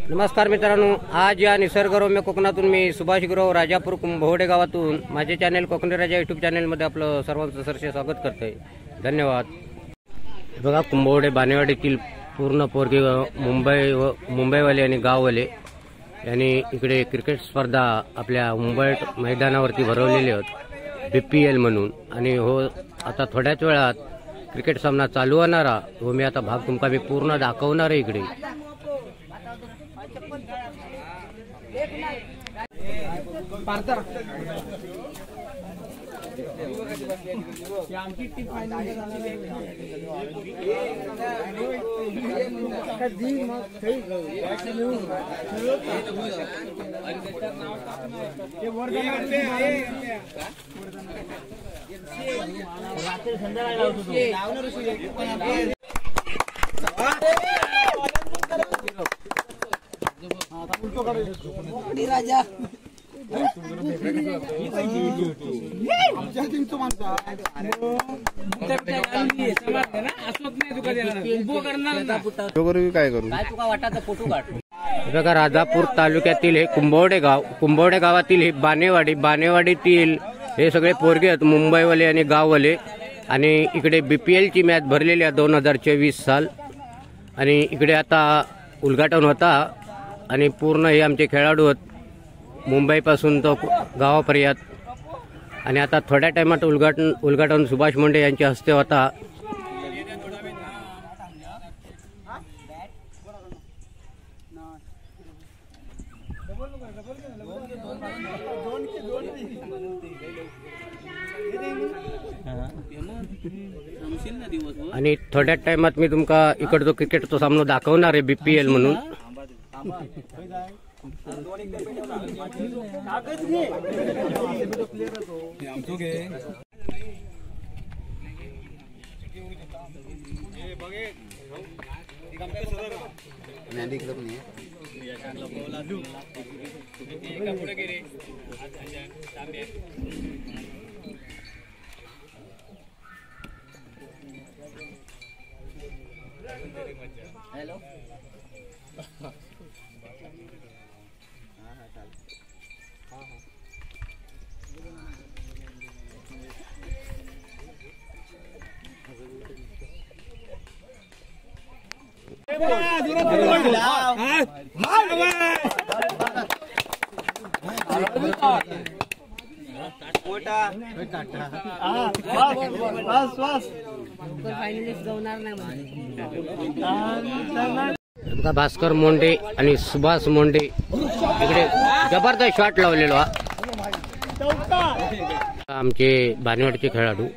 नमस्कार मित्रांनो, आज या निसर्गरम्य कोकणातून मी सुभाष गुरव राजापूर कुंभवडे गावातून माझे चॅनल कोकणी राजा यूट्यूब चॅनलमध्ये आपलं सर्वांचं सरसे स्वागत करतोय. धन्यवाद. बघा, कुंभवडे बानेवाडीतील पूर्ण पोरगे मुंबईवाले आणि गाववाले यांनी इकडे क्रिकेट स्पर्धा आपल्या मुंबई मैदानावरती भरवलेली आहेत BPL म्हणून. आणि हो, आता थोड्याच वेळात क्रिकेट सामना चालू होणारा हो मी आता भाग तुमका मी पूर्ण दाखवणार आहे इकडे. राजा काय करू बघा, राजापूर तालुक्यातील हे कुंभवडे गाव, कुंभवडे गावातील हे बानेवाडीतील हे सगळे पोरगे आहेत मुंबईवाले आणि गाववाले. आणि इकडे BPL ची मॅच भरलेली आहे 2024 साल. आणि इकडे आता उद्घाटन होता आणि पूर्ण हे आमचे खेळाडू आहेत मुंबईपासून तो गावापर्यंत. आणि आता थोड्या टायमात उद्घाटन सुभाष मुंडे यांच्या हस्ते होता. आणि थोड्या टायमात मी तुमका इकडचा क्रिकेटचा सामना दाखवणार आहे BPL म्हणून. हॅलो भास्कर मोंडे आणि सुभाष मोंडे इकडे जबरदस्त शॉट लावलेलो. आमचे बानेवाडीचे खेळाडू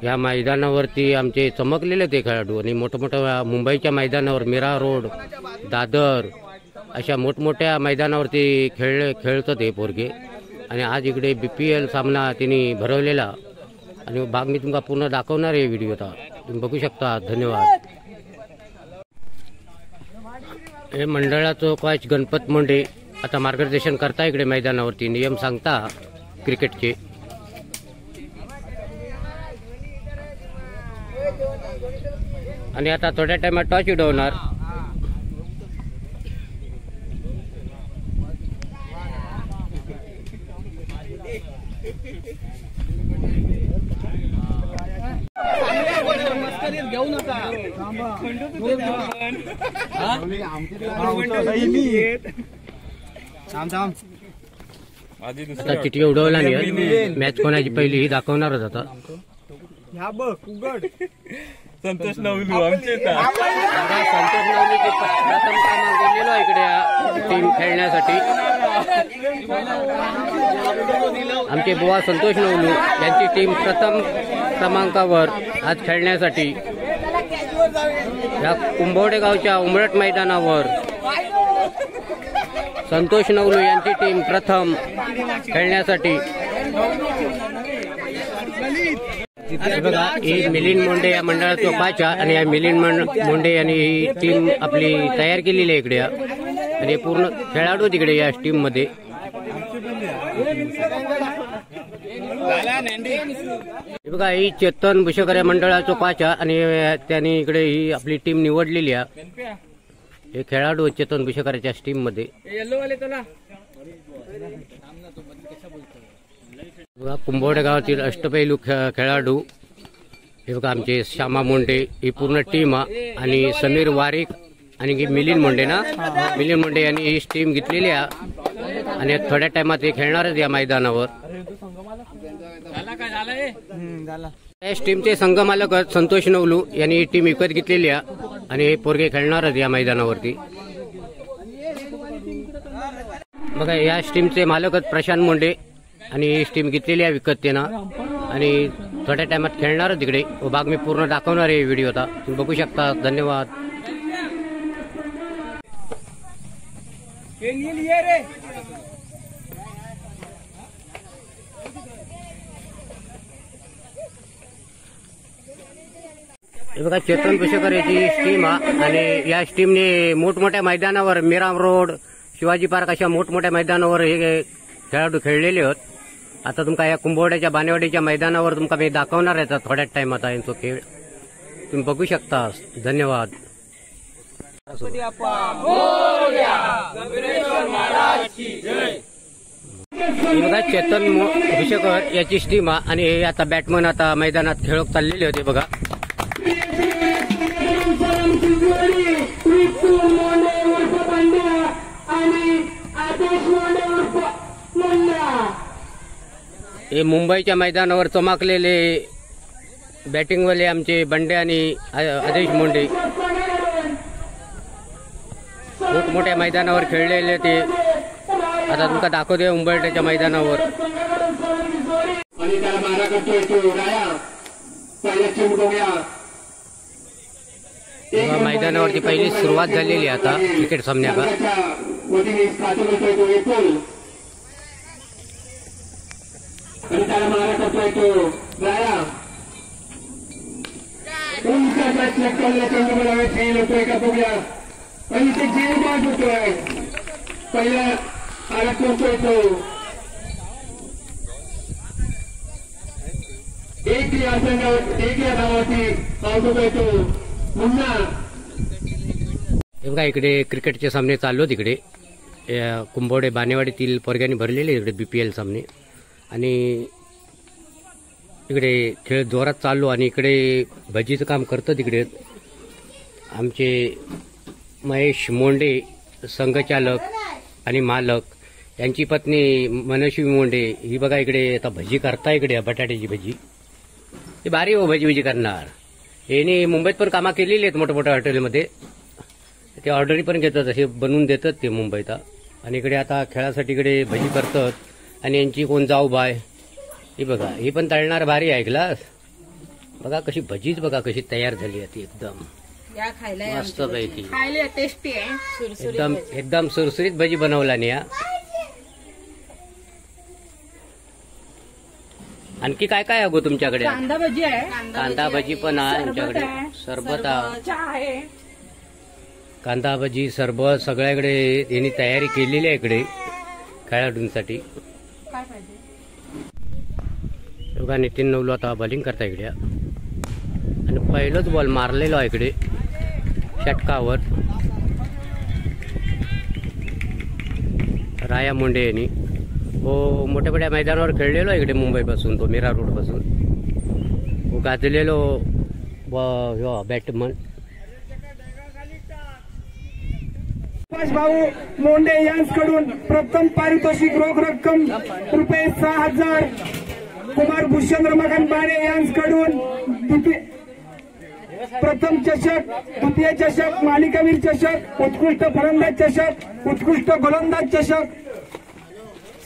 या मैदानावरती आमचे चमकलेले ते खेळाडू. आणि मोठमोठ्या मुंबईच्या मैदानावर मीरा रोड, दादर अशा मोठमोठ्या मैदानावरती खेळतात हे पोरगे. आणि आज इकडे BPL सामना त्यांनी भरवलेला आणि भाग मी तुम्हाला पूर्ण दाखवणार आहे व्हिडिओ. आता तुम्ही बघू शकता. धन्यवाद. हे मंडळाचं कोच गणपत मुंडे आता मार्गदर्शन करता इकडे मैदानावरती, नियम सांगता क्रिकेटचे. आणि आता थोड्या टायमात टॉस उडवणार. आता चिठी उडवला नाही. मॅच कोणाची पहिली ही दाखवणारच आता. संतोष नवलू आमचे संतोष नवली प्रथम क्रमांक गेलेलो इकडे टीम खेळण्यासाठी. आमचे बुवा संतोष नवलू यांची टीम प्रथम क्रमांकावर आज खेळण्यासाठी या कुंभवडे गावच्या उमरट मैदानावर संतोष नवलू यांची टीम प्रथम खेळण्यासाठी. बघा, ही मिलिंद मुंडे या मंडळाचा कोच आणि या मिलिंद मुंडे यांनी ही टीम आपली तयार केलेली आहे इकडे. आणि पूर्ण खेळाडू तिकडे या टीम मध्ये. बघा, ही चेतन भुशकर या मंडळाचा कोच आणि त्यांनी इकडे ही आपली टीम निवडलेली आहे. हे खेळाडू चेतन भुशेकरच्या टीम मध्ये बघा कुंभवडे गावातील अष्टपैलू खेळाडू हे बघा आमचे श्यामा मोंडे ही पूर्ण टीम आणि समीर वारिक आणि मिलिंद मोंडे ना मिलिंद मोंडे यांनी ही टीम घेतलेली आहे आणि थोड्या टाइमात हे खेळणारच या मैदानावर. या टीमचे संघमालक संतोष नवलू यांनी ही टीम विकत घेतलेली आहे आणि हे पोरगे खेळणारच या मैदानावरती. बघा या टीमचे मालक प्रशांत मोंडे आणि ही टीम घेतलेली आहे विकत त्यांना आणि थोड्या टाइमात खेळणारच तिकडे. भाग मी पूर्ण दाखवणार आहे व्हिडिओ आता तुम्ही बघू शकता. धन्यवाद. हे बघा चेतन भुशेकर याची टीम आणि या टीमने मोठमोठ्या मैदानावर मिराम रोड शिवाजी पार्क अशा मोठमोठ्या मैदानावर हे खेळाडू खेळलेले आहेत. आता तुमका या कुंभवड्याच्या बानेवाडीच्या मैदानावर तुमका मी दाखवणार आहे थोड्याच टाइम आता यांचा खेळ तुम्ही बघू शकता. धन्यवाद. बघा चेतन भुशेकर याची टीम आणि हे आता बॅटमन आता मैदानात खेळत चाललेले होते. बघा हे मुंबईच्या मैदानावर चमकलेले बॅटिंगवाले आमचे बंडे आणि आदेश मोंडे मोठमोठ्या मैदानावर खेळलेले ते आता तुमका दाखवते मुंबईच्या मैदानावर. मैदानावरती पहिली सुरुवात झालेली आता क्रिकेट सामन्याला. पहिला आला करतोय तो एक या धावाची आउट होतोय तो पुन्हा. बघा इकडे क्रिकेटचे सामने चालू तिकडे कुंभवडे बानेवाडीतील पोरग्यांनी भरलेले इकडे BPL सामने आणि इकडे खेळ जोरात चालू आणि इकडे भजीचं काम करतं तिकडे आमचे महेश मोंडे संघचालक आणि मालक यांची पत्नी मनस्वी मोंडे ही बघा इकडे आता भजी करता इकडे बटाट्याची भजी. हे भारी हो भजी करणार. यांनी मुंबईत पण कामं केलेली आहेत मोठ्या मोठ्या हॉटेलमध्ये ते ऑर्डरी पण घेतात असे बनवून देतात ते मुंबईत आणि इकडे आता खेळासाठी इकडे भजी करतात आणि यांची कोण जाऊ बाय ही बघा ही पण तळणार भारी आहे ग्लास. बघा कशी भजीच बघा कशी तयार झाली आहे ती एकदम मस्त पैकी टेस्टी आहे. एकदम सुरसुरीत भजी बनवला नाही. आणखी काय काय अगो तुमच्याकडे? कांदा भजी आहे. कांदा भजी पण आहे आमच्याकडे. सरबत आहे. कांदा भजी सरबत सगळ्याकडे यांनी तयारी केलेली आहे इकडे खेळाडूंसाठी. बघा नितीन नवलू आता बॉलिंग करता इकडे आणि पहिलंच बॉल मारलेलो आहे इकडे षटकावर राया मोंडे यांनी. हो मोठ्या मोठ्या मैदानावर खेळलेलो आहे इकडे मुंबईपासून तो मीरा रोड पासून गाजलेलो बॅटमन. भाऊ मोंडे यांच्याकडून प्रथम पारितोषिक रोख रक्कम रुपये 6,000. कुमार भूषण रमाकांत बाणे यांच्याकडून प्रथम चषक द्वितीय चषक मालिकावीर चषक उत्कृष्ट फलंदाज चषक उत्कृष्ट गोलंदाज चषक.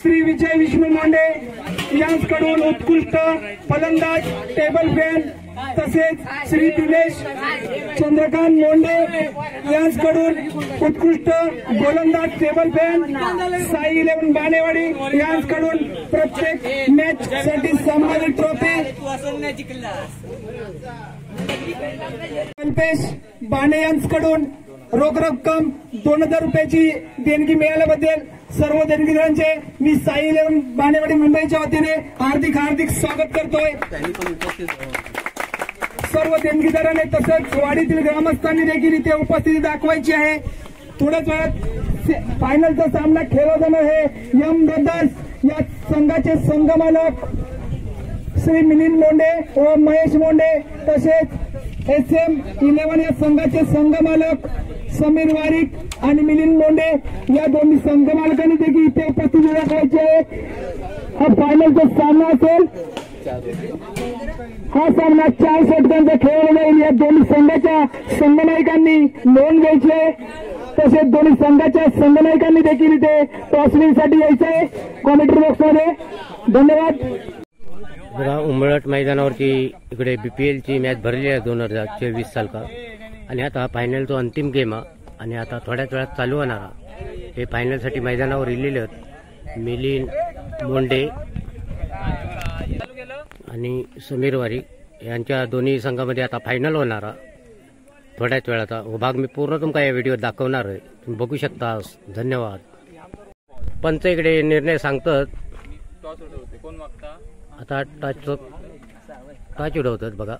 श्री विजय विष्णू मोंडे यांच्याकडून उत्कृष्ट फलंदाज टेबल फॅन तसेच श्री दिनेश चंद्रकांत मोंडे यांच्याकडून उत्कृष्ट गोलंदाज टेबल फॅन. साई 11 बानेवाडी यांच्याकडून प्रत्येक मॅच साठी सन्मानित ट्रॉफी. कल्पेश बाणे यांच्याकडून रोख रक्कम 2,000 रुपयाची देणगी मिळाल्याबद्दल सर्व देणगीदारांचे मी साई 11 बानेवाडी मुंबईच्या वतीने हार्दिक हार्दिक स्वागत करतोय. सर्व देणगीदारांनी तसंच वाडीतील ग्रामस्थांनी देखील इथे उपस्थिती दाखवायची आहे. थोड्याच वेळात फायनलचा सामना खेळला जाणार आहे. यम ब्रदर्स या संघाचे संघमालक श्री मिलिंद मोंडे व महेश मोंडे तसेच SM11 या संघाचे संघमालक समीर वारिक आणि मिलिंद मोंडे या दोन्ही संघमालकांनी देखील इथे उपस्थित राहायचे आहे. हा फायनलचा सामना असेल. हा सामना 4 षटकांचा खेळला जाईल. या दोन्ही संघाच्या संघनायकांनी नोंद घ्यायची आहे. तसेच दोन्ही संघाच्या संघनायकांनी देखील इथे टॉसविंगसाठी यायचं आहे कॉमेंट्री बॉक्समध्ये. धन्यवाद. बघा उंबरठ मैदानावरती इकडे BPL ची मॅच भरली आहे 2024 साल का. आणि आता हा फायनलचा अंतिम गेम आहे आणि आता थोड्याच वेळात चालू होणार आहे. हे फायनलसाठी मैदानावर इलेले आहेत मिलिंद मोंडे आणि समीर वारिक यांच्या दोन्ही संघामध्ये आता फायनल होणार आहे थोड्याच वेळाचा. भाग मी पूर्ण तुमका या व्हिडिओत दाखवणार आहे, तुम्ही बघू शकता. धन्यवाद. पंच इकडे निर्णय सांगतात. कोण मागता आता टॉच उडवतात बघा.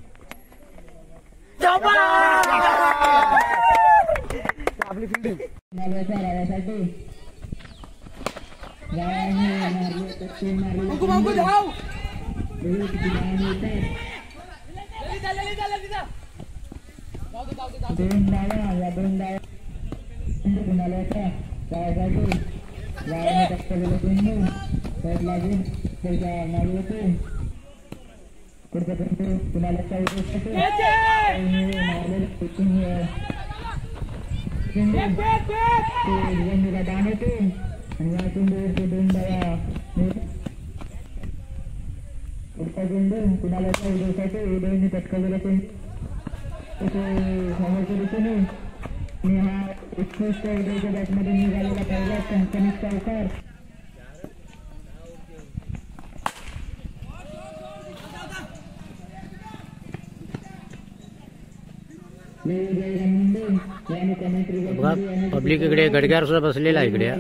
बघा पब्लिक इकडे गडग्यावर सुद्धा बसलेला आहे इकडे.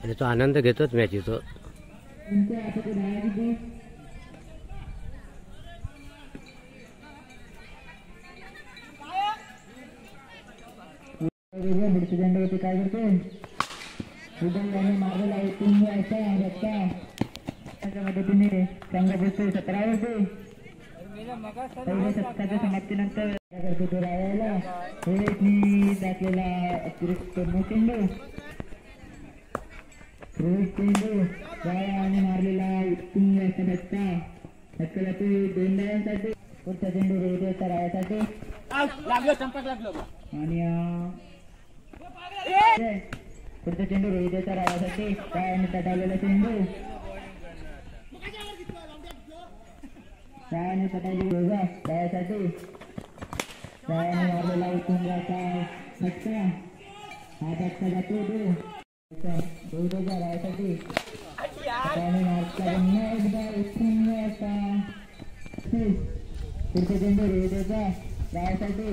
त्याचा आनंद घेतोच मॅचीचा. काय करतो मार्गला त्याच्या मदतीने संघ बसतो 17 पहिल्या शतकाच्या समाप्तीनंतर करतो तो राहायला दाखलेला अतिरिक्त चेंडू रोहित चेंडू आणि मारलेला उत्तुंग असा धक्का तो 2 धावांसाठी. पुढचा चेंडू रोहित राहायसाठी आणि पुढचा चेंडू रोहित राहायसाठी आणि तटावलेला चेंडू रायाने तटाची रायासाठी रायाने मारलेला उत्तुंगाचा धक्का. हा धक्का जातो रोहितच्या रायासाठी मारला एकदा उत्तुंगाचा. पुढचा चेंडू रोहितचा रायासाठी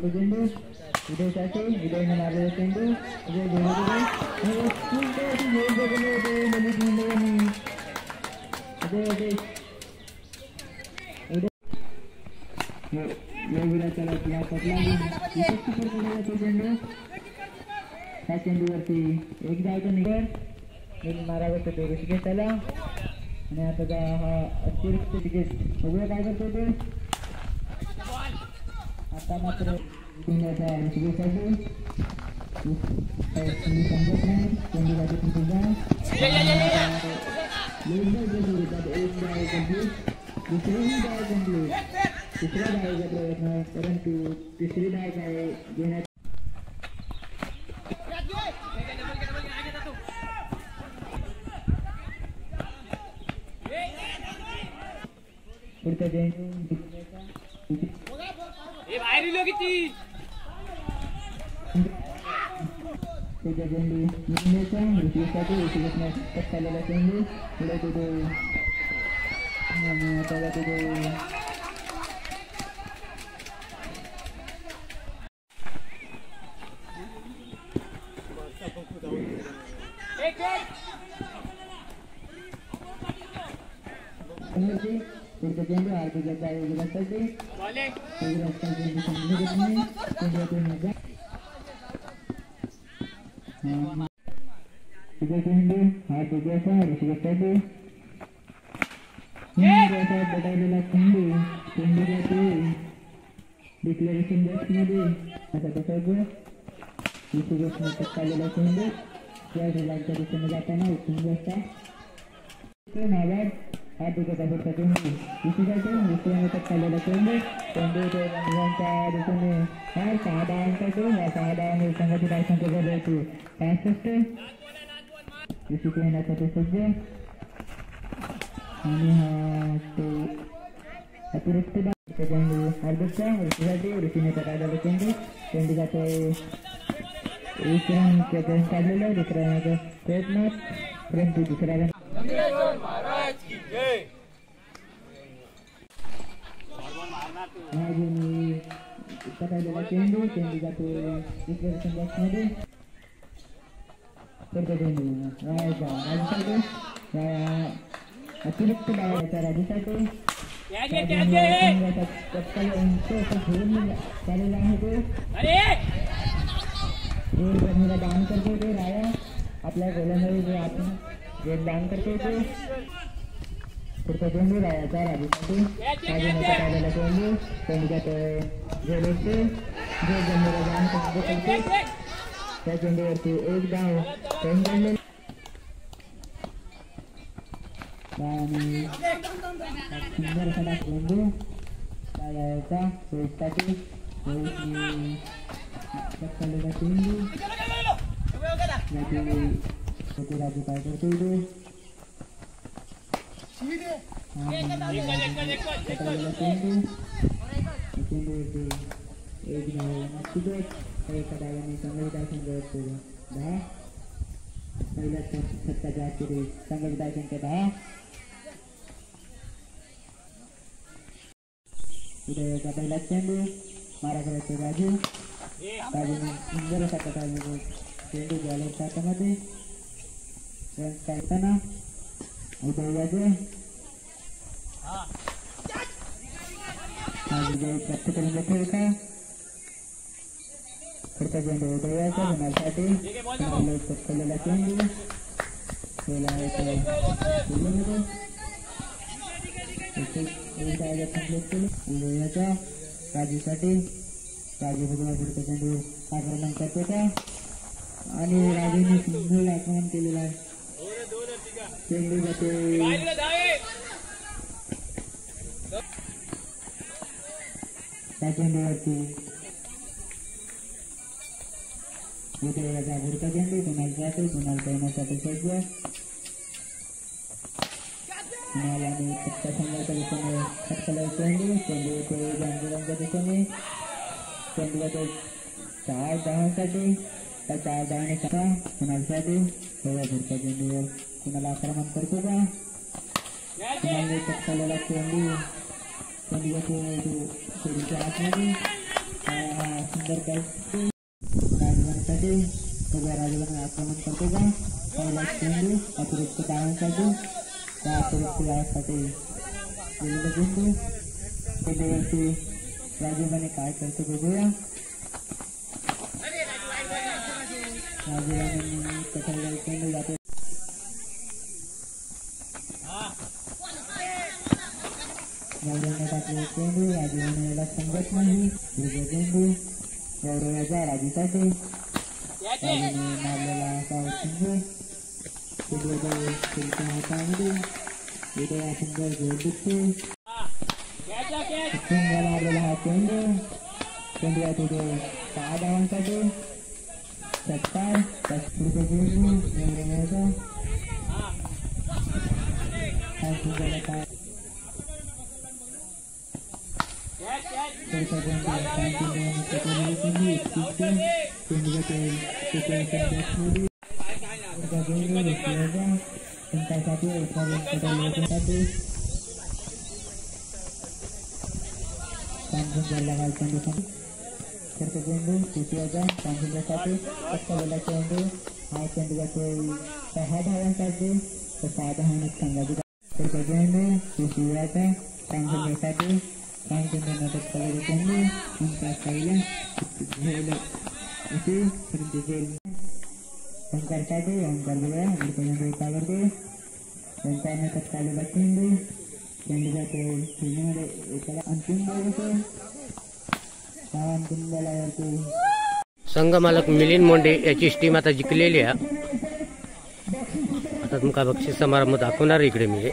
चेंडू उदयसाठी उदयने मारलेला चेंडू त्या चेंडूवरती एक धावतो निघेल मारावं तो ऋषिकेश आला. आणि आता हा अतिरिक्त तिकीट सगळं काय करतो ते आता मात्र ऋषिकेशसाठी समजत नाही चेंडूसाठी सुद्धा एक डाव कंप्लीट दुसरी डाव कंप्लीट तिसऱ्या डावाचा प्रयत्न परंतु तिसरी डाव काय घेण्यात पुढचा चेंडू त्याच्या चेंडू ऋषिकेशसाठी ऋषिकेशने कटकालेला चेंडू पुढे तो त्याला तो समोरची पुढचा चेंडू हार्दिक एकदा विराटसाठी विराटसाठी समजू देत नाही चेंडू तिथे चेंडू हार्दिक असा ऋषिकेशसाठी बटावलेला चेंडू चेंडू जातो डिक्लेरेशन बॉक्समध्ये असा बसायचं ऋषिकेशने टक्कालेला चेंडू त्या ढोलांच्या दिशेने जाताना उठून बसता नावात हार्दिक असा चेंडू ऋषिकेशने टक्कालेला चेंडू चेंडू मुलांच्या दिशेने हा 6 धावांसाठी या 6 धावांनी संघाची धावसंख्या झाली होती 65 ऋषिकेश येण्यासाठी सज्ज आणि हा तो अतिरिक्त चेंडू हार्दिकचा ऋषीसाठी ऋषीने टकायला चेंडू चेंडू जातो 1 रन काढलेला आहे दुसऱ्या प्रयत्नात परंतु दुसऱ्या रन टकायलेला चेंडू चेंडू जातो डिक्लेरेशन बॉक्समध्ये पुढचा चेंडू राजूसाठी अतिरिक्त डावाच्या राजूसाठी चालेला आहे तो दान करतो ते राया आपल्या गोलंदाजी जे आपण जे दान करतो ते पुढचा चेंडू रायाचा राजूसाठी राजूने टकायलेला चेंडू चेंडू जातो झेलचे जे जमलेला दान करतो त्या चेंडूवरती 1 धाव चेंडू आणि सुंदर असा चेंडू त्याचा रोहितसाठी रोहितने टक्कालेला चेंडू राजू काय करतो इथे टक्कालेला चेंडू चेंडूवरती 1 धाव नक्कीच एका डावाने संघाची संघ 10 पहिल्या षटकाच्या अखेरीस संघाची संख्या 10 उदयाचा पहिला चेंडू मारा करायचे राजूने सुंदर असा टकायला चेंडू बॉलरच्या हातामध्ये रन काढताना उदयाचे प्राप्त करून घेतोय का पुढचा चेंडू उदयाचा गुणासाठी टक्कलेला चेंडू उदयाचा राजूसाठी राजू बघा पुढचा चेंडू आक्रमण करतो का आणि राजूने सुंदर आक्रमण केलेलं आहे चेंडू जातो त्या चेंडूवरती उदयाचा पुढचा चेंडू कुणालसाठी कुणालचा येण्यासाठी सज्ज कुणालाने पत्ता संघाच्या दिशेने टक्कलेला चेंडू चेंडू येतो गांधीरांच्या दिशेने चेंडू जातो 4 धावांसाठी त्या 4 धावाने कसा कुणालसाठी तेव्हा पुढच्या चेंडूवर कुणाला आक्रमण करतो का कुणालने टक्कलेला चेंडू चेंडू जातो चेंडूच्या आतमध्ये सुंदर काय राजवानीसाठी सगळ्या राजवाने आक्रमण करतो का पहिला चेंडू अतिरिक्त धावांसाठी त्या अतिरिक्त धावांसाठी गेलेला चेंडू चेंडूवरती राजवाने काय करतो बघूया राजवाने कसा चेंडू जातो राजवाने टाकलेला चेंडू राजवाने याला समजत नाही पुढचा चेंडू गौरवाचा राजूसाठी राजूने मारलेला असा चेंडू चेंडूच्या हातामध्ये उदया सुंदर गोल दिसतो मारलेला हा चेंडू चेंडू आहे तिथे 6 धावांसाठी 70 पुढचा चेंडू गौरवाचा हा सुंदर काय terkejauh susuwata tanggung satu tanggung menutup kalau tunggu angka kaya itu terjadi angka satu angka dua berpengaruh power tu angka menutup kalau tunggu yang juga tu ini ada kalau anting baru tu kawan kembali itu संघ मालक Milind Monday याची team आता जिंकलेली आहे. आता तुमका बक्षीस समारंभ दाखवणार इकडे मी.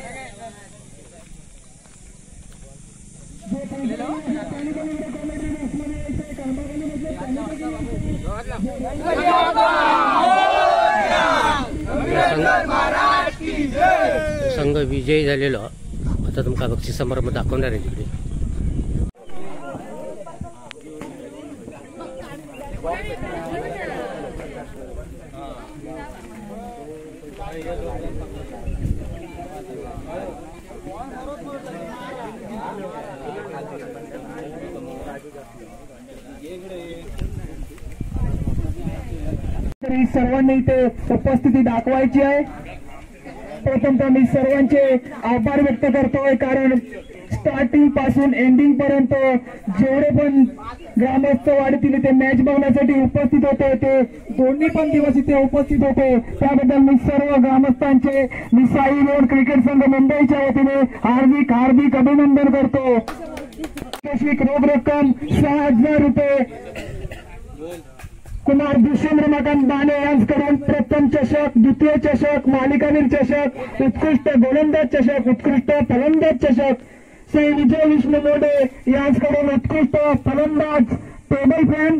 संघ विजयी झालेलो आता तुमका बक्षीस समारंभ दाखवणार आहे तिकडे. सर्वांनी इथे उपस्थिती दाखवायची आहे. प्रथमतः मी सर्वांचे आभार व्यक्त करतोय, कारण स्टार्टिंग पासून एंडिंग पर्यंत जेवढे पण ग्रामस्थ वाडीतील इथे मॅच बघण्यासाठी उपस्थित होते ते दोन्ही पण दिवस इथे उपस्थित होते. त्याबद्दल मी सर्व ग्रामस्थांचे मी साई रोड क्रिकेट संघ मुंबईच्या वतीने हार्दिक हार्दिक अभिनंदन करतो. वार्षिक रोख रक्कम 6,000 रुपये कुमार दुष्यंत रमाकांत बाणे यांच्याकडून प्रथम चषक, द्वितीय चषक, मालिकावीर चषक, उत्कृष्ट गोलंदाज चषक, उत्कृष्ट फलंदाज चषक, श्री विजय विष्णू मोडे यांच्याकडून उत्कृष्ट फलंदाज टेबल फॅन,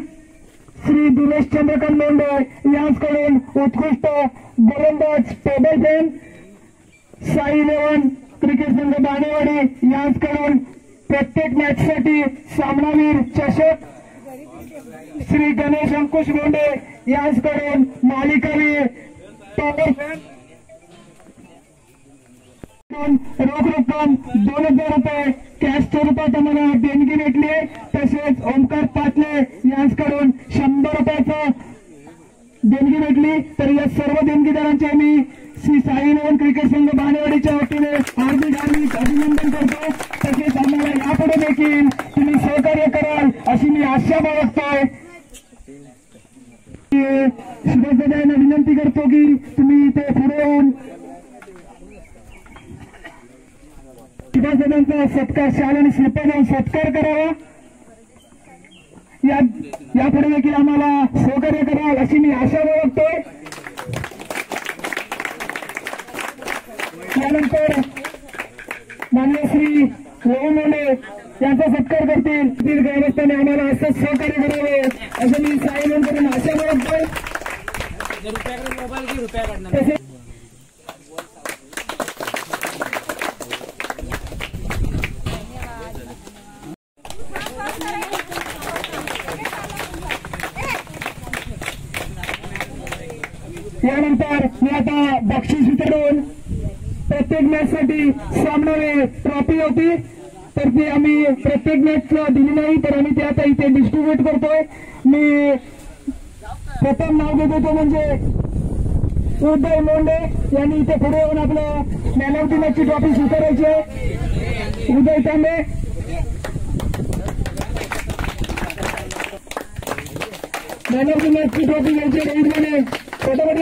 श्री दिनेश चंद्रकांत मोंडे यांच्याकडून उत्कृष्ट गोलंदाज table fan, Sai eleven cricket संघ बाणेवाडी यांच्याकडून प्रत्येक मॅचसाठी सामनावीर चषक, श्री गणेश अंकुश मोंडे यांच्याकडून मालिकावीर टॉपर फॅन, रोख रक्कम 2,000 रुपये कॅश स्वरूपात आम्हाला देणगी भेटली. तसेच ओमकार पाटले यांच्याकडून 100 रुपयाचं देणगी भेटली. तर या सर्व देणगीदारांचे मी श्री साई इलेव्हन क्रिकेट संघ बाणेवाडीच्या वतीने हार्दिक हार्दिक अभिनंदन करतो. तसेच आम्हाला यापुढे देखील तुम्ही सहकार्य कराल अशी मी आशा बाळगतोय. शिवसेनेला विनंती करतो की तुम्ही इथे पुढे येऊन शिवसेनेचा सत्कार शाल आणि श्रीफळ देऊन सत्कार करावा. यापुढे देखील आम्हाला सहकार्य कराल अशी मी आशा बाळगतोय. त्यानंतर माननीय श्री रोहन मोंडे यांचा सत्कार करतील. ग्रामस्थांनी आम्हाला असंच सहकार्य करावे असं मी साईकडून आशा बाळगतोय. यानंतर मी आता बक्षीस वितरण प्रत्येक मॅचसाठी सामनावीर ट्रॉफी होती तर ती आम्ही प्रत्येक मॅचला दिली नाही, तर आम्ही ते आता इथे डिस्ट्रीब्युट करतोय. मी प्रथम नाव घेत होतो म्हणजे उदय लोंढे यांनी इथे पुढे येऊन आपलं मॅन ऑफ द मॅचची ट्रॉफी स्वीकारायची आहे. उदय तांबे, मॅन ऑफ द मॅचची ट्रॉफी घ्यायची आहे. फटाफट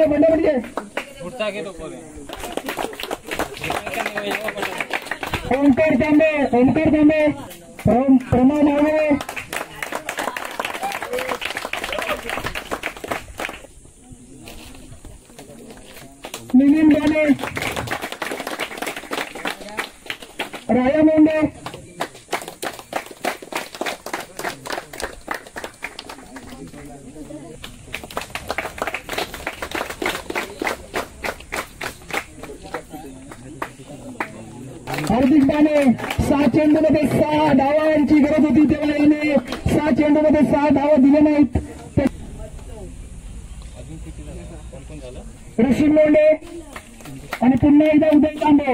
ओमकार तांबे, प्रमोद नागरे, मिलिंद बाणे, राया मोंडे, हार्दिक बाणे. 6 चेंडूमध्ये 6 धावांची गरज होती तेव्हा याने 6 चेंडूमध्ये 6 धावा दिल्या नाहीत. ऋषी लोंढे आणि पुन्हा एकदा उदय तांबे.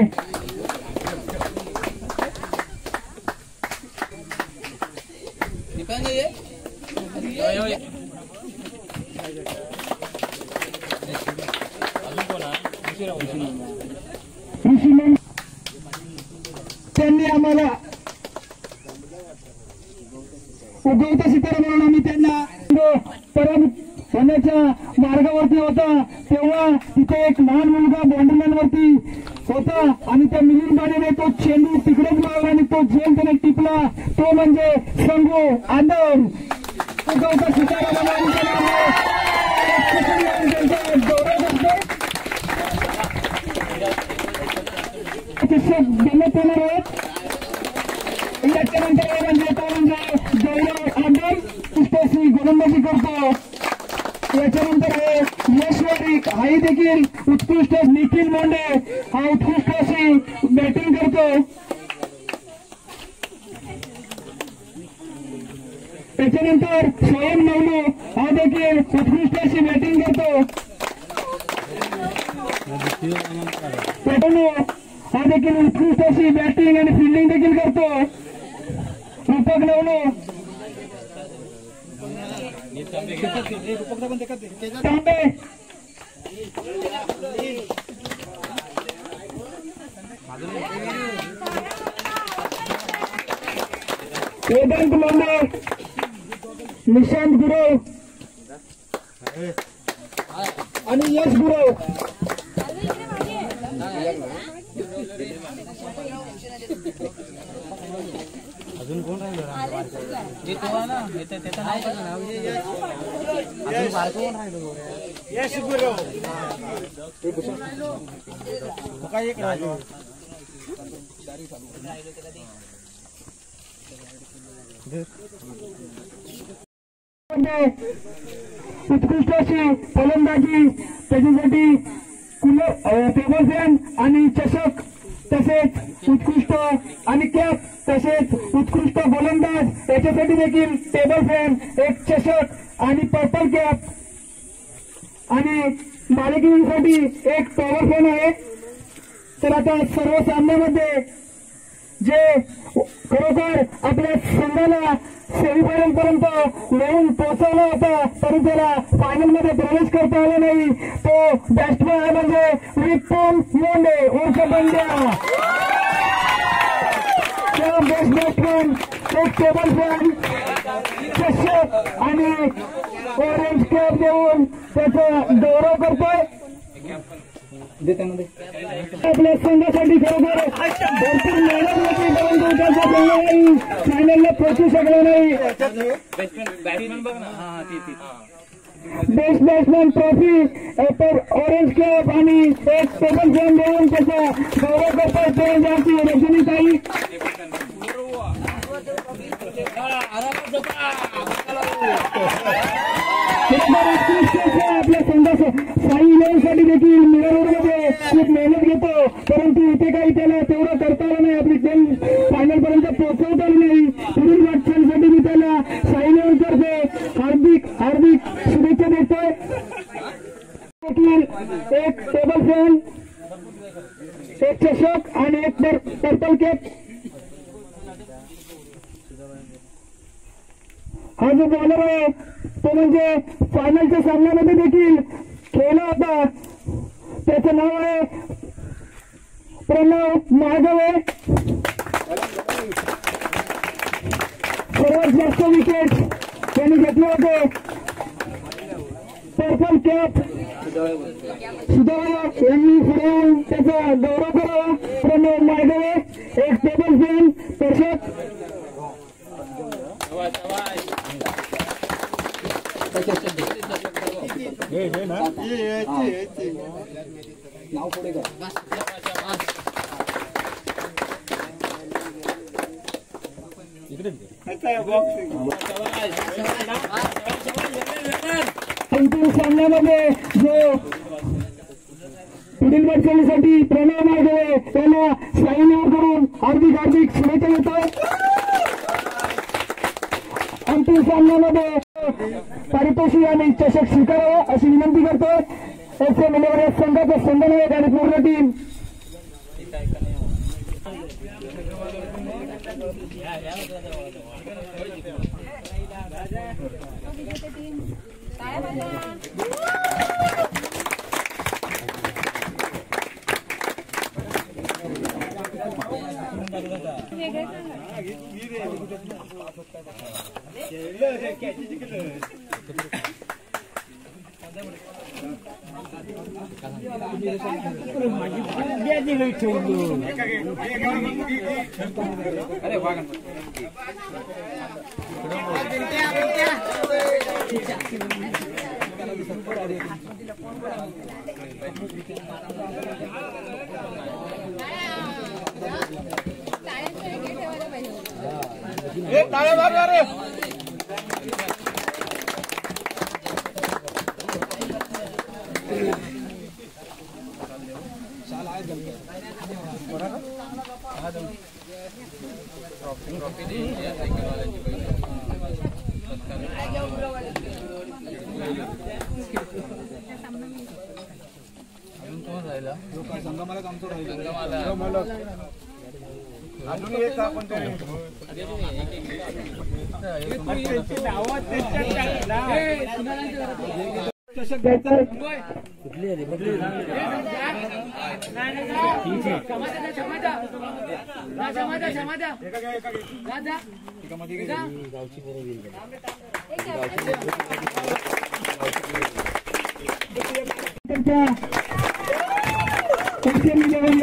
ऋषी लोंढे सितारा उगवता सितारा म्हणून आम्ही त्यांना परत होण्याच्या मार्गावरती होता तेव्हा तिथे एक लहान मुलगा बाउंड्रीलाईन वरती होता आणि त्या मिलिंद बाणेने तो चेंडू तिकडेच मारला आणि तो झेल त्याने टिपला. तो म्हणजे संगू आंदोलन उगवता सितारा म्हणून देण्यात येणार आहेत. याच्यानंतर म्हणजे तो म्हणजे गौरव आंदोलन पुष्पश्री गोलंदाजी करतो. याच्यानंतर आहे यश वारीक हाही देखील उत्कृष्ट. निखिल मोंडे हा उत्कृष्ट अशी बॅटिंग करतो. त्याच्यानंतर स्वयं नवलू हा देखील उत्कृष्ट अशी बॅटिंग करतो. हा देखील उत्कृष्ट अशी बॅटिंग आणि फिल्डिंग देखील करतो. रूपक नवलू तांबे वेदांत लोंढे निशांत गुरव आणि यश गुरव अजून कोण राहिलं जे तो ना त्याचं नाव अजून बारको कोण राहिलो यश गुरव काय एक राहिलो. उत्कृष्ट अशी फलंदाजी त्याच्यासाठी टेबल फॅन आणि चषक तसेच उत्कृष्ट आणि कॅप तसेच उत्कृष्ट गोलंदाज याच्यासाठी देखील टेबल फॅन एक चषक आणि पर्पल कॅप आणि मालिकेसाठी एक पॉवर फॅन आहे. तर आता सर्व सामन्यामध्ये जे खरोखर आपल्या संघाला सेमीफायनल पर्यंत नेऊन पोहोचवला होता तरी त्याला फायनल मध्ये प्रवेश करता आला नाही तो बॅट्समॅन आहे म्हणजे विपुल मोंडे उर्फ बंड्या. त्या बेस्ट बॅट्समॅन एक टेबल फॅन चषक आणि ऑरेंज कॅप देऊन त्याचा गौरव करतोय. आपल्या संघासाठी खरोखर भरपूर मेहनत होती परंतु त्याचा फायनलला पोहोचू शकलो नाही. बेस्ट बॅट्समॅन ट्रॉफी तर ऑरेंज कॅप आणि एक टेबल फॅन देऊन त्याचा गौरव करतात ते जाती रजनीताई. आपल्या संघासाठी साई इलेव्हनसाठी देखील मिरवमध्ये खूप मेहनत घेतो परंतु इथे काही त्याला तेवढं करता आलं नाही. आपली टीम फायनल पर्यंत पोहोचवता आली नाही. पुढील वाटचालीसाठी मी त्याला साई इलेव्हनतर्फे हार्दिक हार्दिक शुभेच्छा देतोय. एक टेबल फॅन एक चषक आणि एक पर्पल कॅप. हा जो बॉलर आहे तो म्हणजे फायनलच्या सामन्यामध्ये देखील खेळला होता. त्याचं नाव आहे प्रणव महागवे. सर्वात जास्त विकेट त्यांनी घेतले होते. पर्पल कॅप सुधारला यांनी पुढे येऊन त्याचा गौरव करावा. प्रणव महागवे एक टेबल फॅन दर्शक. नाव पुढे का अंतिम सामन्यामध्ये जो पुढील वाटचालीसाठी प्रणव महागवे त्याला साईनवर करून हार्दिक हार्दिक शुभेच्छा देतोय. अंतिम सामन्यामध्ये पारितोषिक आणि चषक स्वीकारावं अशी विनंती करतोय. एफए मिलेवर संघाचा संघनायक आणि पूर्ण टीम.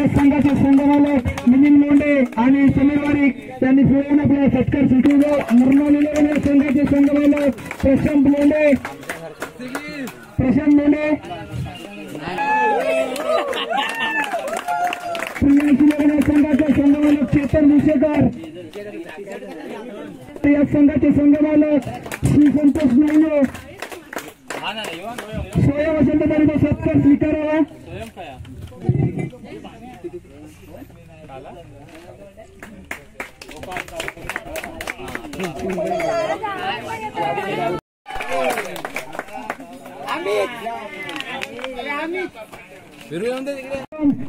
संघाचे संघमालक मिलिंद लोंढे आणि समीर वारीक त्यांनी फिरवून आपला सत्कार स्वीकारला. मृणाल संघाचे संघमालक प्रशांत लोंढे प्रियांशी संघाचे संघमालक चेतन मुशेकर, या संघाचे संघमालक श्री संतोष नाईने सोया वसंतदारीचा सत्कार स्वीकारावा.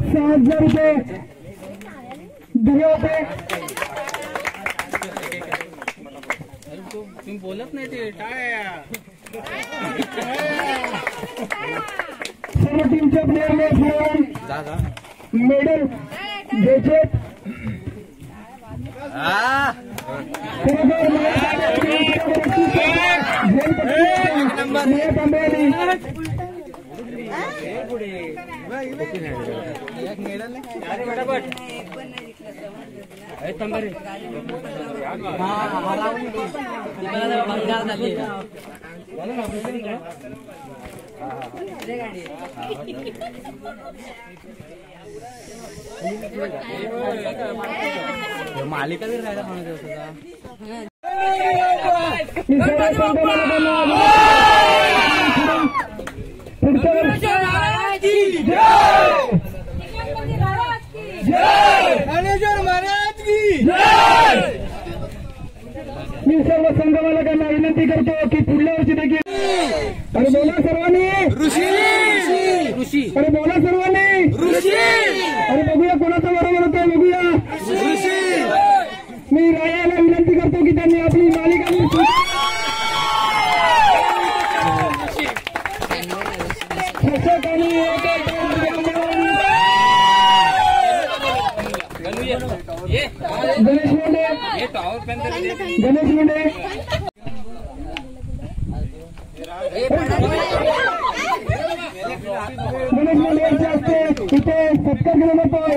₹6,000 दिले होते. तुम्ही बोलत नाही ते काय सर्व टीमच्या प्लेयरने खेळून मेडल घ्यायचे. मालिका जर राहायला मी सर्व संघमालकांना विनंती करतो की पुढल्या वर्षी देखील अरे बोला सर्वांनी अरे बोला सर्वांनी अरे बघूया कोणाचा बरोबर होतो बघूया. मी रायाला विनंती करतो की त्यांनी आपली मालिका गणेश मुंडे यांच्या हस्ते इथे सत्कार केला जातोय.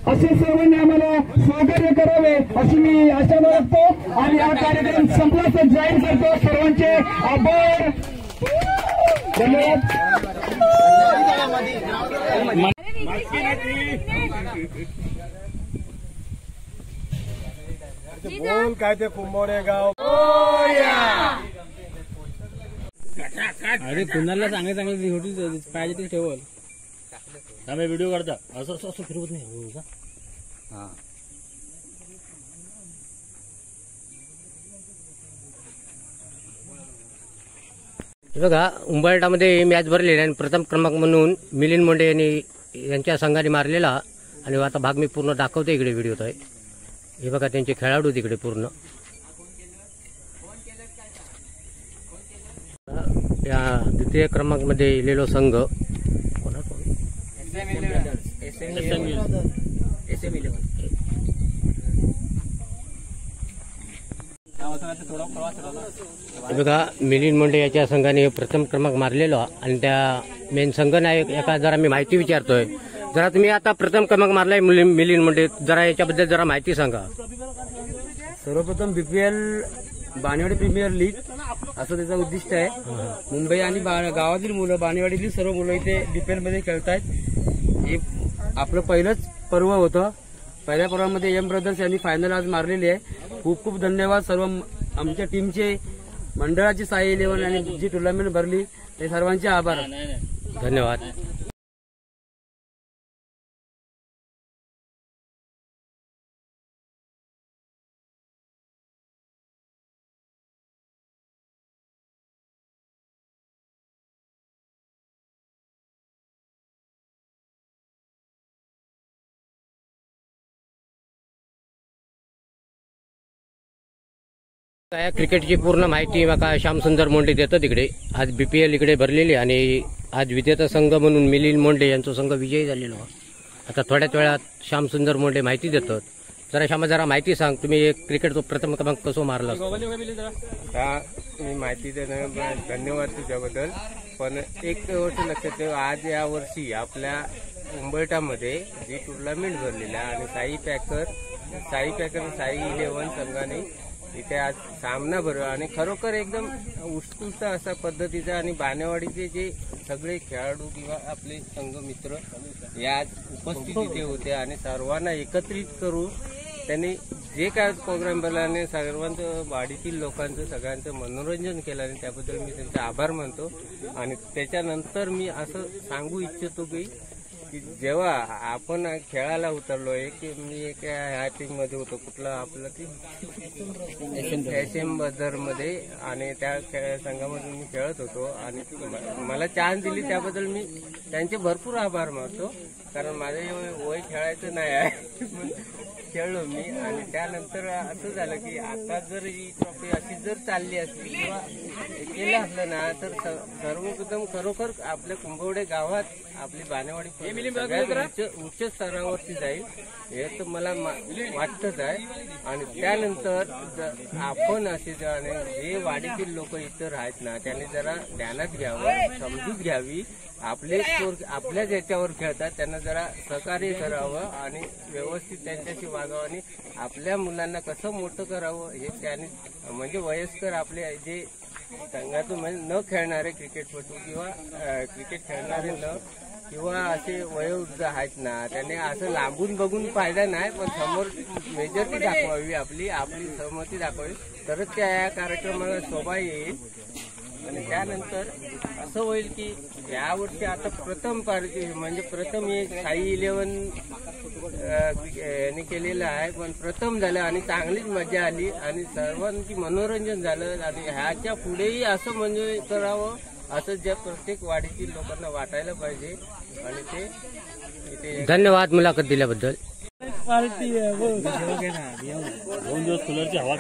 असे सर्वांनी आम्हाला सहकार्य करावे अशी मी आशा बाळगतो आणि हा कार्यक्रम संपल्याचं जाहीर करतो. सर्वांचे आभार, धन्यवाद. बोल काय ते कुंभोडे गाव अरे कुणाला चांगले चांगले होती पाहिजे ते ठेवल. आम्ही व्हिडिओ काढता असं असं फिरवत नाही का. हा बघा उंबरठामध्ये मॅच भरलेली आणि प्रथम क्रमांक म्हणून मिलिंद मोंडे यांच्या संघाने मारलेला. आणि आता भाग मी पूर्ण दाखवतो इकडे व्हिडिओत आहे. हे बघा त्यांचे खेळाडू तिकडे पूर्ण या द्वितीय क्रमांकामध्ये इलेलो संघ बघा मिलिंद मुंडे याच्या संघाने प्रथम क्रमांक मारलेला आणि त्या मेन संघ नायक एका जरा मी माहिती विचारतोय. जरा तुम्ही आता प्रथम क्रमांक मारलाय मिलिंद मुंडे, जरा याच्याबद्दल जरा माहिती सांगा. सर्वप्रथम बीपीएल बाणेवाडी प्रीमियर लीग असं त्याचं उद्दिष्ट आहे. मुंबई आणि गावातील मुलं, बाणेवाडीतील सर्व मुलं इथे बीपीएल मध्ये खेळतायत. हे आपलं पहिलंच पर्व होतं. पहिल्या पर्वामध्ये एम ब्रदर्स यांनी फायनल आज मारलेली आहे. खूप खूप धन्यवाद सर्व आमच्या टीमचे, मंडळाची, साई 11 आणि जी टुर्नामेंट भरली ते सर्वांचे आभार. धन्यवाद. काय क्रिकेटची पूर्ण माहिती माका श्यामसुंदर मोंडे देतात तिकडे. आज बीपीएल इकडे भरलेली आणि आज विजेता संघ म्हणून मिलिंद मुंडे यांचा संघ विजयी झालेला. आता थोड्याच वेळात श्यामसुंदर मोंडे माहिती देतात. जरा श्यामा जरा माहिती सांग, तुम्ही क्रिकेटचा प्रथम क्रमांक कसं मारला? मी माहिती देणं धन्यवाद तुझ्याबद्दल. पण एक गोष्ट लक्षात ठेव, आज या वर्षी आपल्या उंबरठामध्ये जी टुर्नामेंट भरलेला आणि साई पॅकर साई 11 संघाने इथे आज सामना भरला आणि खरोखर एकदम उत्कृष्ट अशा पद्धतीचा आणि बाणेवाडीचे जे सगळे खेळाडू किंवा आपले संघ मित्र या उपस्थित इथे होते आणि सर्वांना एकत्रित करून त्यांनी जे काय प्रोग्राम भरला आणि सर्वांचं वाडीतील लोकांचं सगळ्यांचं मनोरंजन केलं आणि त्याबद्दल मी त्यांचा आभार मानतो. आणि त्याच्यानंतर मी असं सांगू इच्छितो की जेव्हा आपण खेळायला उतरलो, मी ह्या टीम मध्ये होतो, कुठला आपलं टीम SM बदर मध्ये, आणि त्या संघामधून मी खेळत होतो आणि मला चान्स दिली त्याबद्दल मी त्यांचे भरपूर आभार मानतो. कारण माझं वय खेळायचं नाही आहे, खेळलो मी. आणि त्यानंतर असं झालं की आता जर ही ट्रॉफी अशी जर चालली असती किंवा केलं असलं ना तर सर्वप्रथम खरोखर आपल्या कुंभवडे गावात आपली बाणेवाडी उच्च स्तरावरती जाईल हे तर मला वाटतच आहे. आणि त्यानंतर आपण असे जे वाडीतील लोक इतर आहेत ना त्यांनी जरा ध्यानात घ्यावं, समजूत घ्यावी. आपल्याच याच्यावर खेळतात त्यांना जरा सहकार्य करावं आणि व्यवस्थित त्यांच्याशी वागावं आणि आपल्या मुलांना कसं मोठं करावं हे त्यांनी, म्हणजे वयस्कर आपले जे संघातून म्हणजे न खेळणारे क्रिकेटपटू किंवा क्रिकेट खेळणारे किंवा असे वयोवृद्ध आहेत ना त्यांनी असं लांबून बघून फायदा नाही, पण समोर मेजॉरिटी दाखवावी, आपली सहमती दाखवावी, तरच त्या कार्यक्रमाला शोभा येईल. आणि त्यानंतर असं होईल की यावर्षी आता प्रथम म्हणजे प्रथम हे साई 11 यांनी केलेलं आहे, पण प्रथम झालं आणि चांगलीच मजा आली आणि सर्वांची मनोरंजन झालं. आणि ह्याच्या पुढेही असं म्हणजे करावं असं ज्या प्रत्येक वाडीतील लोकांना वाटायला पाहिजे. आणि ते धन्यवाद मुलाखत दिल्याबद्दल. 2 दिवस कूलरची हवा